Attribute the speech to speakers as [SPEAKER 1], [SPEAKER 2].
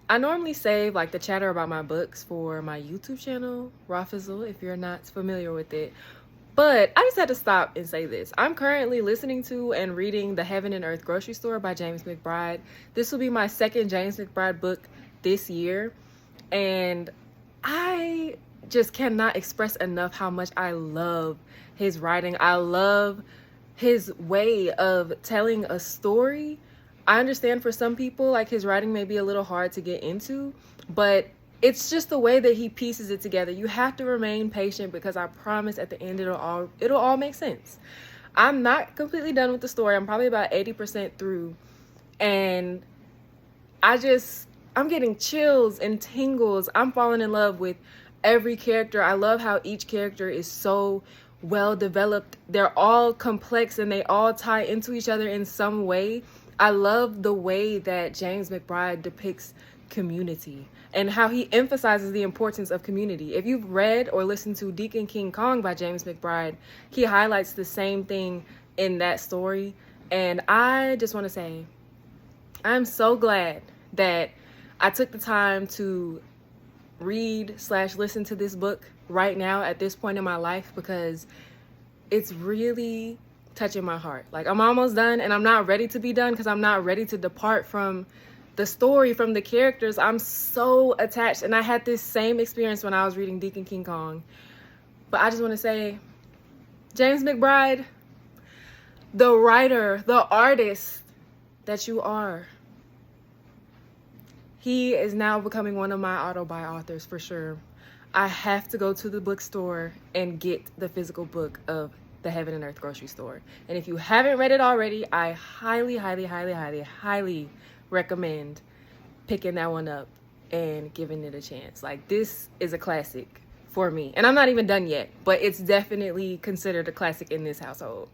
[SPEAKER 1] I normally save like the chatter about my books for my YouTube channel, Rafizzle, if you're not familiar with it. But I just had to stop and say this. I'm currently listening to and reading The Heaven and Earth Grocery Store by James McBride. This will be my second James McBride book this year. And I just cannot express enough how much I love his writing. I love his way of telling a story. I understand for some people, like, his writing may be a little hard to get into, but it's just the way that he pieces it together. You have to remain patient because I promise at the end it'll all make sense. I'm not completely done with the story. I'm probably about 80% through, and I'm getting chills and tingles. I'm falling in love with every character. I love how each character is so well developed. They're all complex and they all tie into each other in some way. I love the way that James McBride depicts community and how he emphasizes the importance of community. If you've read or listened to Deacon King Kong by James McBride, he highlights the same thing in that story. And I just want to say, I'm so glad that I took the time to read/listen to this book right now at this point in my life, because it's really touching my heart. Like, I'm almost done, and I'm not ready to be done because I'm not ready to depart from the story, from the characters. I'm so attached, and I had this same experience when I was reading Deacon King Kong. But I just want to say, James McBride, the writer, the artist that you are, he is now becoming one of my auto-buy authors for sure. I have to go to the bookstore and get the physical book of The Heaven and Earth Grocery Store. And if you haven't read it already, I highly, highly, highly, highly, highly recommend picking that one up and giving it a chance. Like, this is a classic for me. And I'm not even done yet, but it's definitely considered a classic in this household.